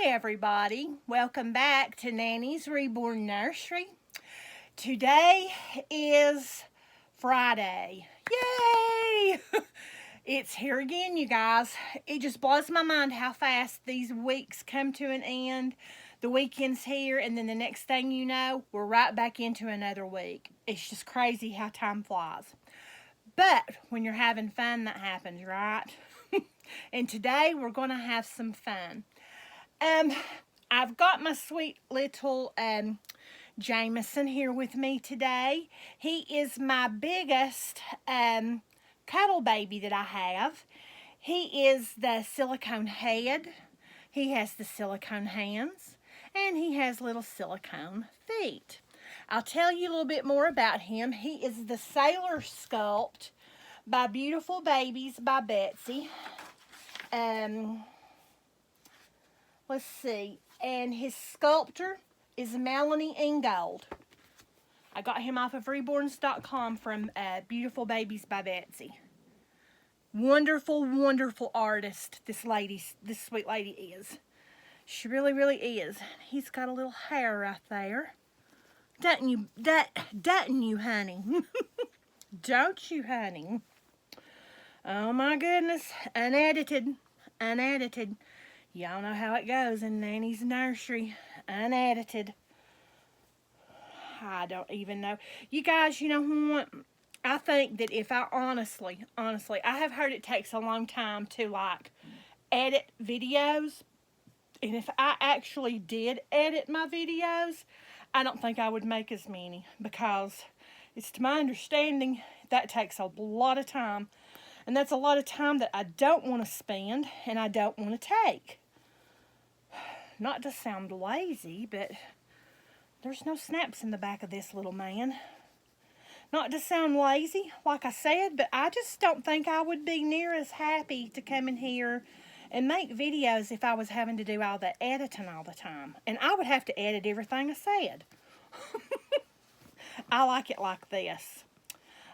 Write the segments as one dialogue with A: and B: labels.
A: Hi everybody, welcome back to Nanny's Reborn Nursery. Today is Friday. Yay! It's here again, you guys. It just blows my mind how fast these weeks come to an end. The weekend's here, and then the next thing you know, we're right back into another week. It's just crazy how time flies. But when you're having fun, that happens, right? And today we're going to have some fun. I've got my sweet little Jameson here with me today. He is my biggest cuddle baby that I have. He is the silicone head. He has the silicone hands. And he has little silicone feet. I'll tell you a little bit more about him. He is the Sailor Sculpt by Beautiful Babies by Betsy. Let's see. And his sculptor is Melanie Ingold. I got him off of reborns.com from Beautiful Babies by Betsy. Wonderful, wonderful artist this sweet lady is. She really, really is. He's got a little hair right there. Doesn't you, honey? Don't you, honey? Oh my goodness. Unedited. Y'all know how it goes in Nanny's nursery. Unedited. I don't even know. You guys, you know what? I think that if I honestly, I have heard it takes a long time to like edit videos. And if I actually did edit my videos, I don't think I would make as many, because it's to my understanding that takes a lot of time. And that's a lot of time that I don't want to spend and I don't want to take. Not to sound lazy, but there's no snaps in the back of this little man. Not to sound lazy, like I said, but I just don't think I would be near as happy to come in here and make videos if I was having to do all the editing all the time. And I would have to edit everything I said. I like it like this.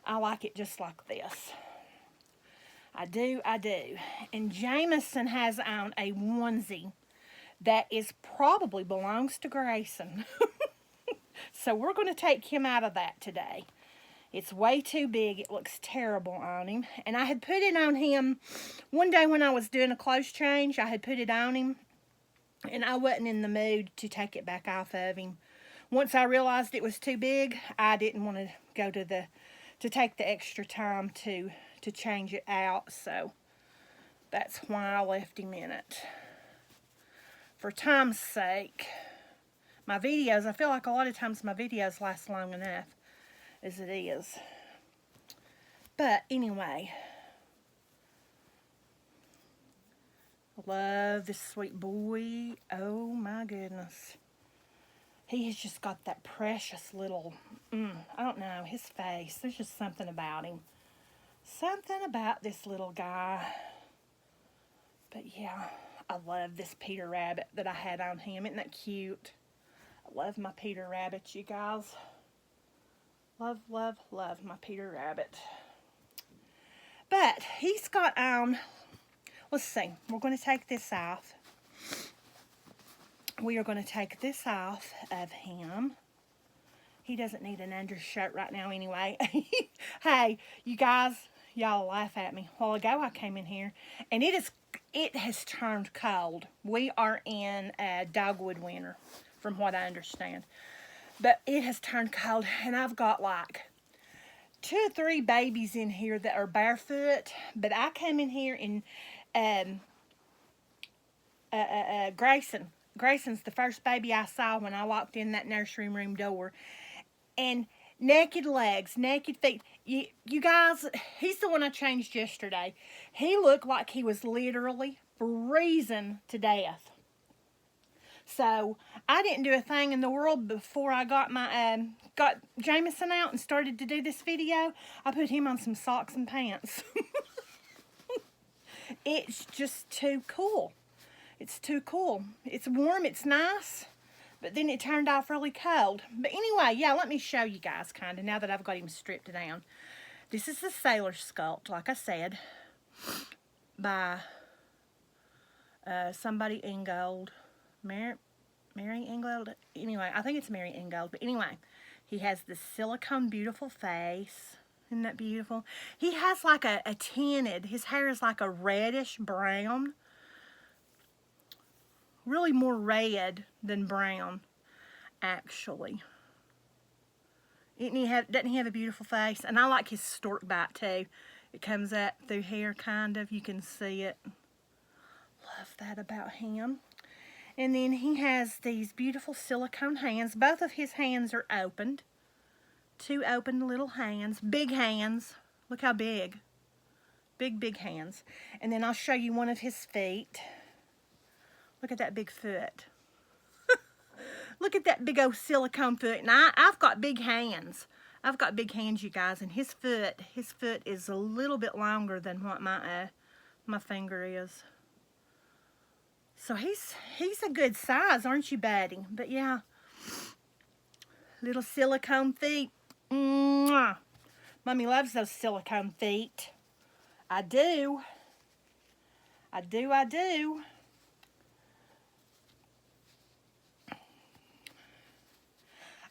A: I like it just like this. I do. And Jameson has on a onesie that probably belongs to Grayson. So we're going to take him out of that today. It's way too big. It looks terrible on him. And I had put it on him one day when I was doing a clothes change. I had put it on him, and I wasn't in the mood to take it back off of him. Once I realized it was too big, I didn't want to go to take the extra time to change it out. So that's why I left him in it. For time's sake, my videos, I feel like a lot of times my videos last long enough as it is. But anyway, I love this sweet boy. Oh my goodness. He has just got that precious little, I don't know, his face. There's just something about him. Something about this little guy. But yeah, I love this Peter Rabbit that I had on him. Isn't that cute? I love my Peter Rabbit, you guys. Love, love, love my Peter Rabbit. But he's got on, let's see, we're going to take this off. We are going to take this off of him. He doesn't need an undershirt right now anyway. Hey, you guys, y'all laugh at me. A while ago I came in here, and it has turned cold. We are in dogwood winter, from what I understand. But it has turned cold, and I've got like 2 or 3 babies in here that are barefoot. But I came in here and Grayson's the first baby I saw when I walked in that nursery room door. And naked legs, naked feet. You guys, he's the one I changed yesterday. He looked like he was literally freezing to death. So I didn't do a thing in the world before I got got Jameson out and started to do this video. I put him on some socks and pants. It's just too cool. It's too cool. It's warm, it's nice, but then it turned off really cold. But anyway, yeah, let me show you guys kind of now that I've got him stripped down. This is the Sailor Sculpt, like I said, by somebody in gold. Mary Ingold. Anyway, I think it's Mary Ingold. But anyway, he has this silicone beautiful face. Isn't that beautiful? He has like a tinted, his hair is like a reddish brown. Really more red than brown, actually. Doesn't he have a beautiful face? And I like his stork bite too. It comes up through here kind of. You can see it. Love that about him. And then he has these beautiful silicone hands. Both of his hands are opened. Two open little hands. Big hands. Look how big. Big, big hands. And then I'll show you one of his feet. Look at that big foot. Look at that big old silicone foot. Now, I've got big hands. I've got big hands, you guys. And his foot is a little bit longer than what my finger is. So he's a good size, aren't you, buddy? But yeah, little silicone feet. Mwah. Mommy loves those silicone feet. I do. I do. I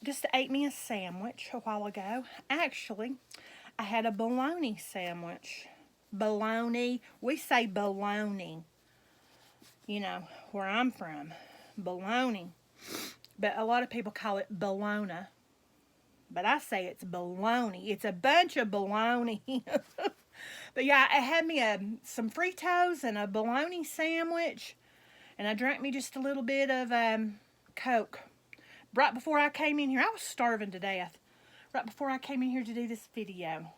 A: just ate me a sandwich a while ago. Actually, I had a bologna sandwich. Bologna. We say bologna. You know, where I'm from. Bologna. But a lot of people call it bologna. But I say it's bologna. It's a bunch of bologna. But yeah, I had me some Fritos and a bologna sandwich. And I drank me just a little bit of Coke. Right before I came in here, I was starving to death. Right before I came in here to do this video.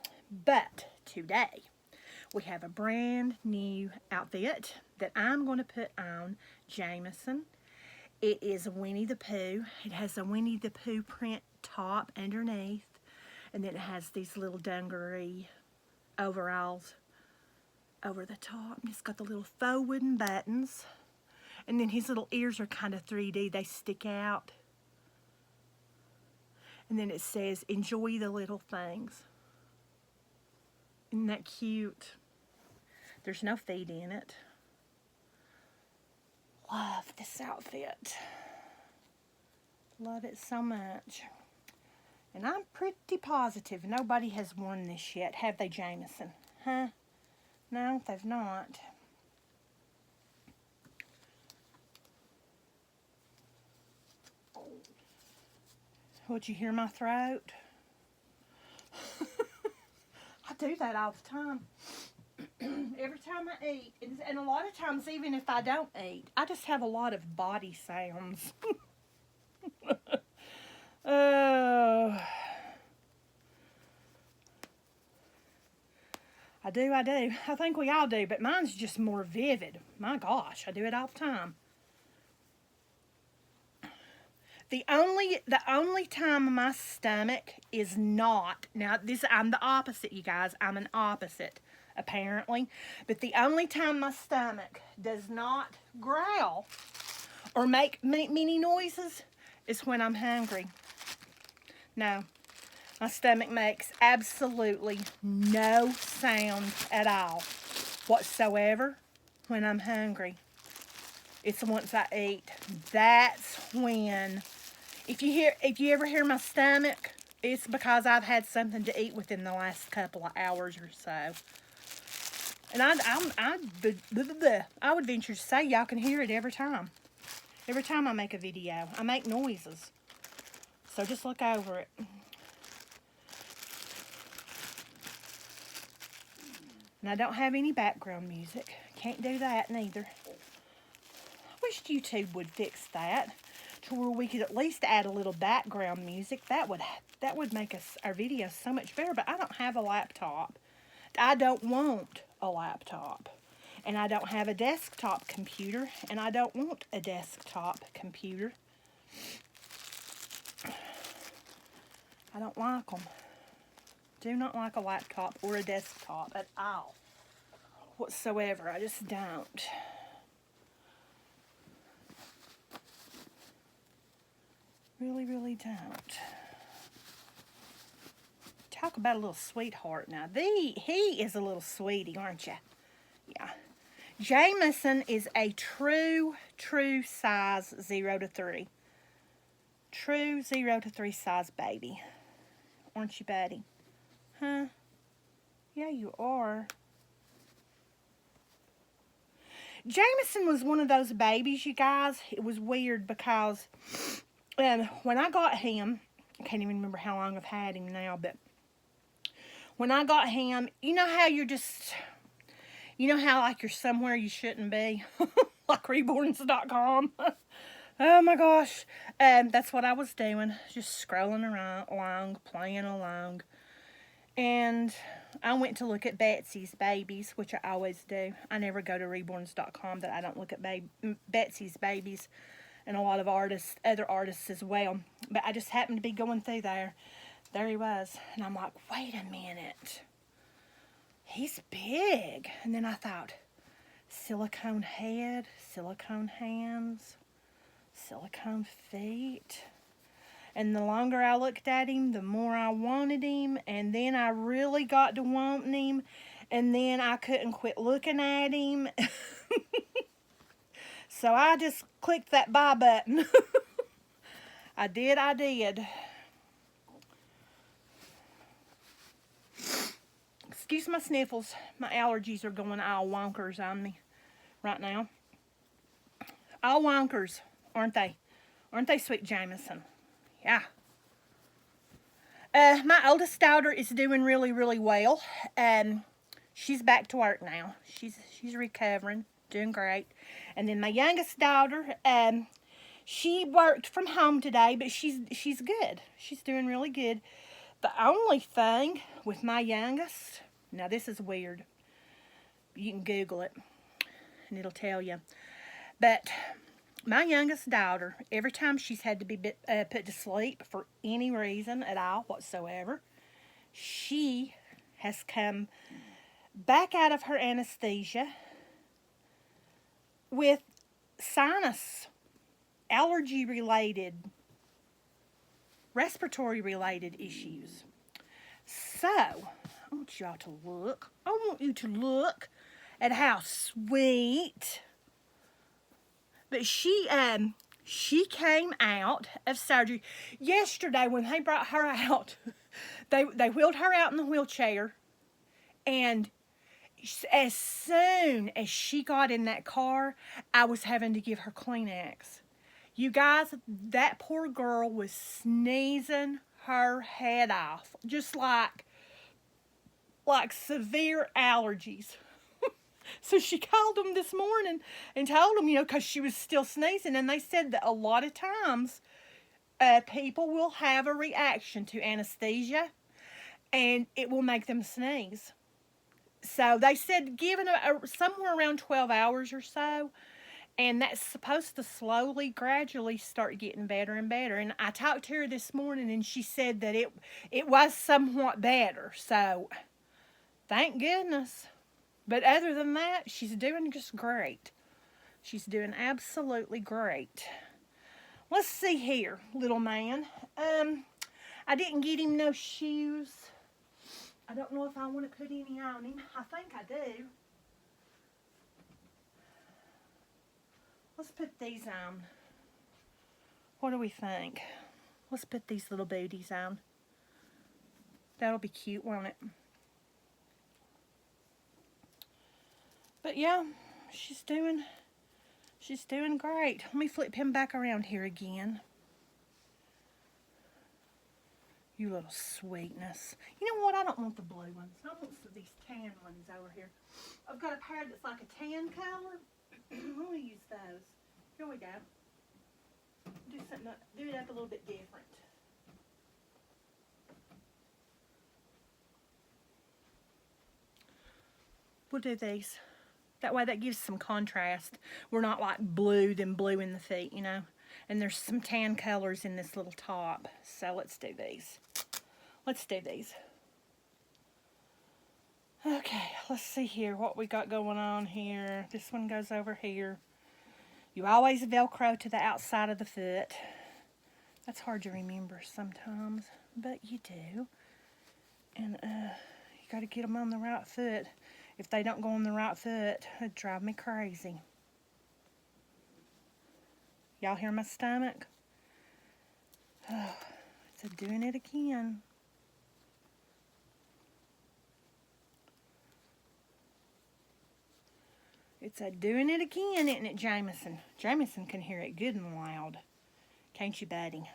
A: But today, we have a brand new outfit that I'm going to put on Jameson. It is Winnie the Pooh. It has a Winnie the Pooh print top underneath. And then it has these little dungaree overalls over the top. And it's got the little faux wooden buttons. And then his little ears are kind of 3D. They stick out. And then it says, enjoy the little things. Isn't that cute? There's no feet in it. Love this outfit. Love it so much. And I'm pretty positive nobody has worn this yet. Have they, Jameson? Huh? No, they've not. Would you hear my throat? I do that all the time. Every time I eat. And a lot of times, even if I don't eat, I just have a lot of body sounds. Oh. I do. I think we all do, but mine's just more vivid. My gosh, I do it all the time. The only time my stomach is not, now this, I'm the opposite, you guys. I'm an opposite, apparently. But the only time my stomach does not growl or make many noises is when I'm hungry. No, my stomach makes absolutely no sound at all whatsoever when I'm hungry. It's once I eat. That's when, if you ever hear my stomach, it's because I've had something to eat within the last couple of hours or so. And I would venture to say y'all can hear it every time. Every time I make a video, I make noises. So just look over it. And I don't have any background music. Can't do that neither. I wish YouTube would fix that to where we could at least add a little background music. That would make our videos so much better. But I don't have a laptop. I don't want a laptop. And I don't have a desktop computer. And I don't want a desktop computer. I don't like them. Do not like a laptop or a desktop at all. Whatsoever. I just don't. Really, really don't. Talk about a little sweetheart now. He is a little sweetie, aren't you? Yeah. Jameson is a true size 0 to 3. True 0 to 3 size baby. Aren't you, buddy? Huh? Yeah, you are. Jameson was one of those babies, you guys. It was weird because when I got him, I can't even remember how long I've had him now, but when I got him, you know how you're just, you know how like you're somewhere you shouldn't be? Like reborns.com. Oh my gosh. That's what I was doing. Just scrolling around along, playing along. And I went to look at Betsy's babies, which I always do. I never go to reborns.com that I don't look at Betsy's babies, and a lot of other artists as well. But I just happened to be going through there. There he was. And I'm like, wait a minute. He's big. And then I thought, silicone head, silicone hands, silicone feet. And the longer I looked at him, the more I wanted him. And then I really got to wanting him. And then I couldn't quit looking at him. So I just clicked that buy button. I did. Excuse my sniffles. My allergies are going all wonkers on me right now. All wonkers, aren't they? Aren't they, sweet Jameson? Yeah. My oldest daughter is doing really, really well. She's back to work now. She's recovering, doing great. And then my youngest daughter, she worked from home today, but she's good. She's doing really good. The only thing with my youngest, now this is weird. You can Google it, and it'll tell you. But my youngest daughter, every time she's had to be put to sleep for any reason at all whatsoever, she has come back out of her anesthesia with sinus, allergy-related, respiratory-related issues. So, I want y'all to look. I want you to look at how sweet. But she came out of surgery yesterday when they brought her out. They wheeled her out in the wheelchair, and as soon as she got in that car, I was having to give her Kleenex. You guys, that poor girl was sneezing her head off, just like severe allergies. So she called them this morning and told them, because she was still sneezing. And they said that a lot of times people will have a reaction to anesthesia and it will make them sneeze. So they said given somewhere around 12 hours or so, and that's supposed to slowly, gradually start getting better and better. And I talked to her this morning, and she said that it was somewhat better. So thank goodness. But other than that, she's doing just great. She's doing absolutely great. Let's see here, little man. I didn't get him no shoes. I don't know if I want to put any on him. I think I do. Let's put these on. What do we think? Let's put these little booties on. That'll be cute, won't it? But yeah, she's doing great. Let me flip him back around here again. You little sweetness. You know what? I don't want the blue ones. I want these tan ones over here. I've got a pair that's like a tan color. I'm going to use those. Here we go. Do it up a little bit different. We'll do these. That way that gives some contrast. We're not like blue, then blue in the feet, And there's some tan colors in this little top. So let's do these. Let's do these. Okay, let's see here what we got going on here. This one goes over here. You always Velcro to the outside of the foot. That's hard to remember sometimes, but you do. And you got to get them on the right foot. If they don't go on the right foot, it'd drive me crazy. Y'all hear my stomach? Oh, it's doing it again. It's doing it again, isn't it, Jameson? Jameson can hear it good and loud. Can't you, buddy?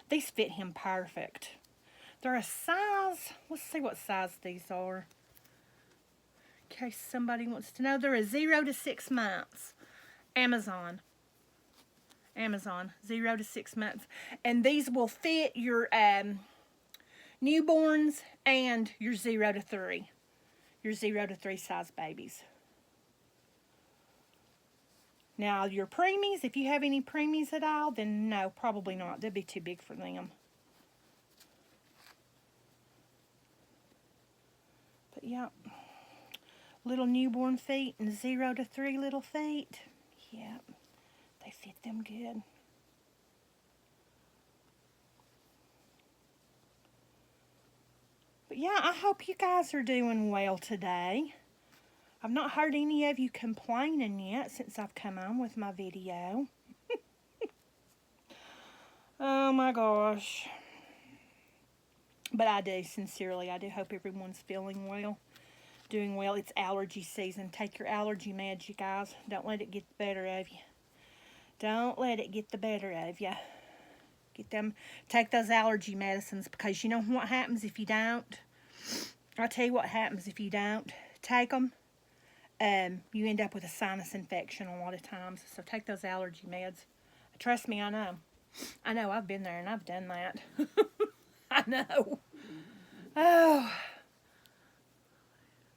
A: These fit him perfect. They're a size, let's see what size these are. In case somebody wants to know, they're a 0 to 6 months. Amazon, 0 to 6 months. And these will fit your newborns and your 0 to 3. Your 0 to 3 size babies. Now, your preemies, if you have any preemies at all, then no, probably not. They'd be too big for them. But, yeah, little newborn feet and 0 to 3 little feet. Yep, they fit them good. But, yeah, I hope you guys are doing well today. I've not heard any of you complaining yet since I've come on with my video. Oh my gosh. But I do, sincerely, I do hope everyone's feeling well, doing well. It's allergy season. Take your allergy meds, you guys. Don't let it get the better of you. Don't let it get the better of you. Take those allergy medicines, because you know what happens if you don't? I'll tell you what happens if you don't take them. You end up with a sinus infection a lot of times. So take those allergy meds. Trust me, I know. I know, I've been there and I've done that. I know. Oh.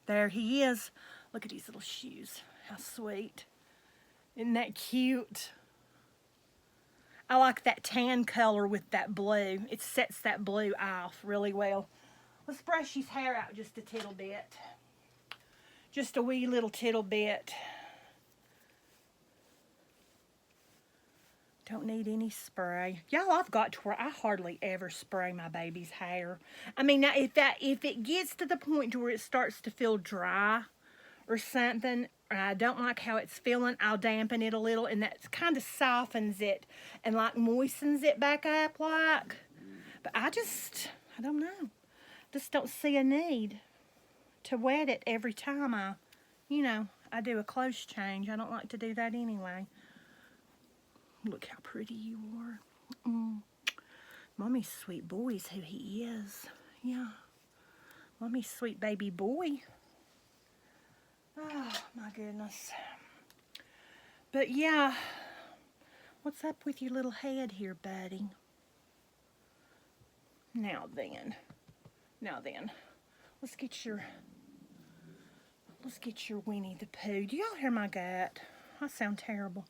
A: There he is. Look at his little shoes. How sweet. Isn't that cute? I like that tan color with that blue. It sets that blue off really well. Let's brush his hair out just a tittle bit. Just a wee little tittle bit. Don't need any spray. Y'all, I've got to where I hardly ever spray my baby's hair. I mean, now if it gets to the point to where it starts to feel dry or something, or I don't like how it's feeling, I'll dampen it a little, and that kind of softens it and like moistens it back up like. But I don't know. Just don't see a need to wet it every time I do a clothes change. I don't like to do that anyway. Look how pretty you are. Mommy's sweet boy is who he is. Yeah. Mommy's sweet baby boy. Oh, my goodness. But yeah, what's up with your little head here, buddy? Now then, let's get your Winnie the Pooh. Do y'all hear my gut? I sound terrible.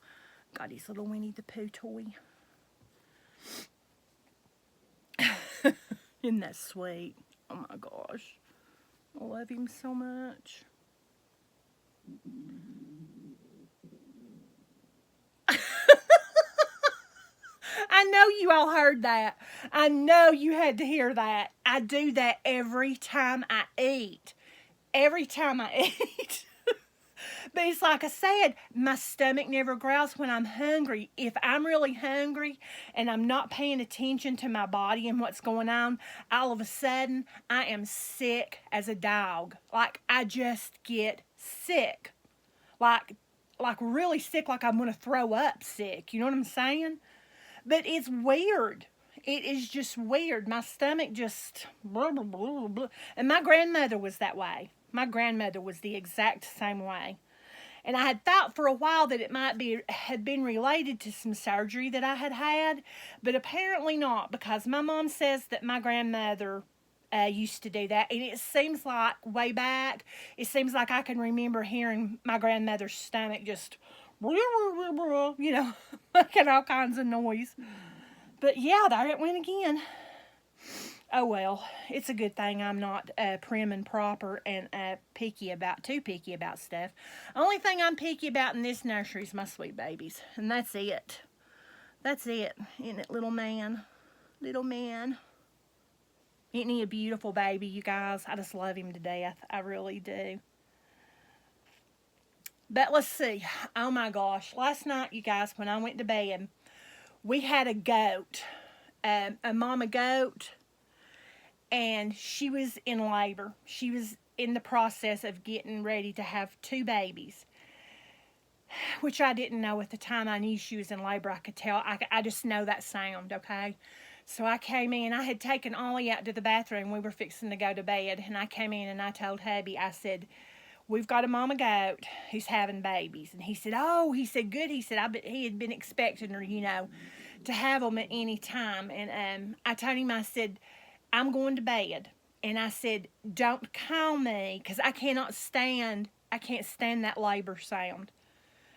A: Got his little Winnie the Pooh toy. Isn't that sweet? Oh my gosh. I love him so much. I know you all heard that. I know you had to hear that. I do that every time I eat. Every time I eat. But it's like I said, my stomach never growls when I'm hungry. If I'm really hungry and I'm not paying attention to my body and what's going on, all of a sudden I am sick as a dog. Like I just get sick. Like really sick, like I'm going to throw up sick. You know what I'm saying? But it's weird. It is just weird. My stomach just blah, blah, blah, blah. And my grandmother was that way. My grandmother was the exact same way. And I had thought for a while that it had been related to some surgery that I had, but apparently not, because my mom says that my grandmother used to do that. And it seems like way back, it seems like I can remember hearing my grandmother's stomach just, making all kinds of noise. But yeah, there it went again. Oh well, it's a good thing I'm not prim and proper and too picky about stuff. Only thing I'm picky about in this nursery is my sweet babies. And that's it. That's it. Isn't it, little man? Little man. Isn't he a beautiful baby, you guys? I just love him to death. I really do. But let's see. Oh my gosh. Last night, you guys, when I went to bed, we had a goat, a mama goat, and she was in labor. She was in the process of getting ready to have 2 babies, which I didn't know at the time. I knew she was in labor. I could tell. I just know that sound, okay? So I came in. I had taken Ollie out to the bathroom. We were fixing to go to bed, and I came in and I told hubby, I said, we've got a mama goat who's having babies. And he said, oh, he said, good. He said, he had been expecting her, to have them at any time. And I told him, I said, I'm going to bed. And I said, don't call me, because I can't stand that labor sound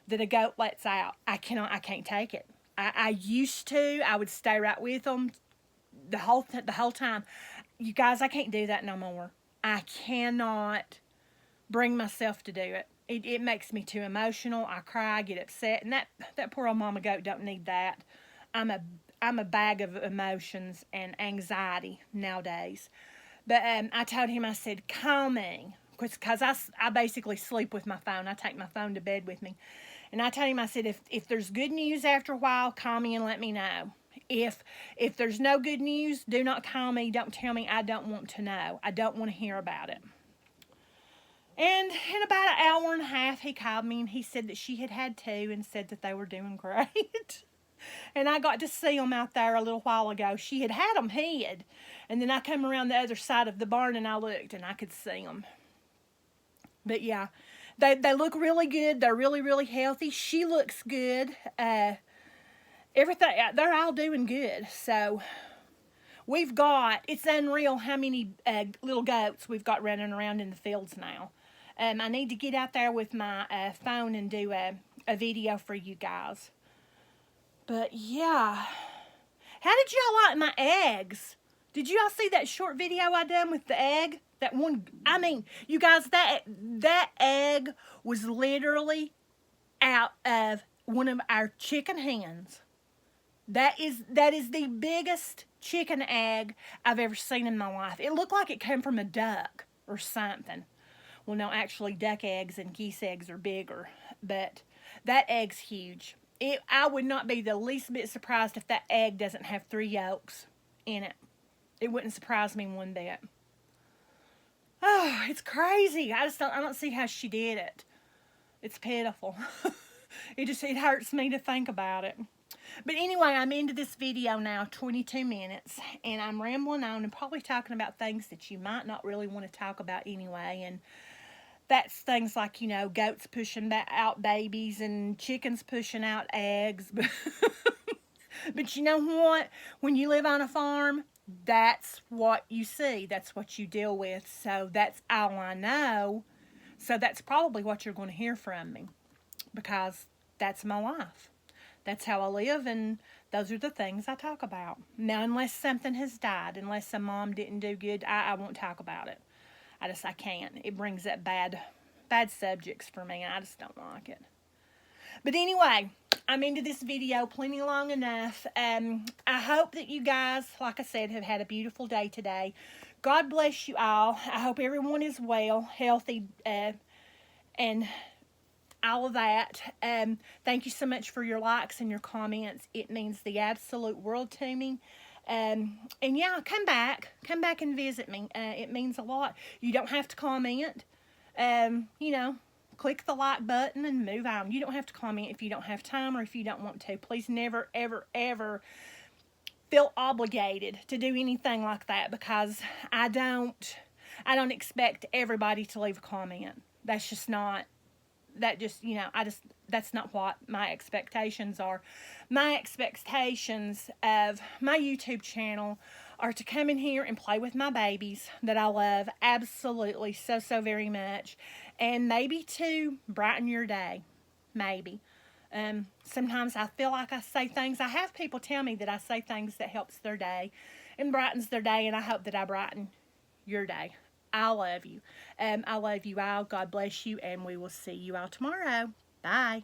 A: that a goat lets out. I can't take it. I used to. I would stay right with them the whole time. You guys, I can't do that no more. I cannot bring myself to do it. It makes me too emotional. I cry, I get upset, and that poor old mama goat don't need that. I'm a bag of emotions and anxiety nowadays. But I told him, I said, call me, because I basically sleep with my phone. I take my phone to bed with me. And I told him, I said, if there's good news after a while, call me and let me know. If there's no good news, do not call me. Don't tell me. I don't want to know. I don't want to hear about it. And in about an hour and a half, he called me and he said that she had 2 and said that they were doing great. And I got to see them out there a little while ago. She had them hid. And then I come around the other side of the barn and I looked and I could see them. But yeah, they look really good. They're really, really healthy. She looks good. Everything, they're all doing good. So it's unreal how many little goats we've got running around in the fields now. I need to get out there with my phone and do a video for you guys. But yeah, how did y'all like my eggs? Did y'all see that short video I done with the egg? That one, I mean, you guys, that egg was literally out of one of our chicken hens. That is the biggest chicken egg I've ever seen in my life. It looked like it came from a duck or something. Well, no, actually, duck eggs and geese eggs are bigger, but that egg's huge. I would not be the least bit surprised if that egg doesn't have 3 yolks in it. It wouldn't surprise me one bit. Oh, it's crazy. I don't see how she did it. It's pitiful. It hurts me to think about it. But anyway, I'm into this video now, 22 minutes, and I'm rambling on and probably talking about things that you might not really want to talk about anyway, and that's things like, goats pushing out babies and chickens pushing out eggs. But you know what? When you live on a farm, that's what you see. That's what you deal with. So that's all I know. So that's probably what you're going to hear from me, because that's my life. That's how I live, and those are the things I talk about. Now, unless something has died, unless a mom didn't do good, I won't talk about it. I can't. It brings up bad subjects for me, and I just don't like it. But anyway, I'm into this video plenty long enough. I hope that you guys, like I said, have had a beautiful day today. God bless you all. I hope everyone is well, healthy, and all of that. Thank you so much for your likes and your comments. It means the absolute world to me. And yeah, come back and visit me. It means a lot. You don't have to comment. Click the like button and move on. You don't have to comment if you don't have time or if you don't want to. Please never, ever, ever feel obligated to do anything like that, because I don't expect everybody to leave a comment. That's just not. That's not what my expectations are. My expectations of my YouTube channel are to come in here and play with my babies that I love absolutely so very much, and maybe to brighten your day. Maybe. Sometimes I feel like I say things. I have people tell me that I say things that helps their day and brightens their day, and I hope that I brighten your day. I love you. I love you all. God bless you, and we will see you all tomorrow. Bye.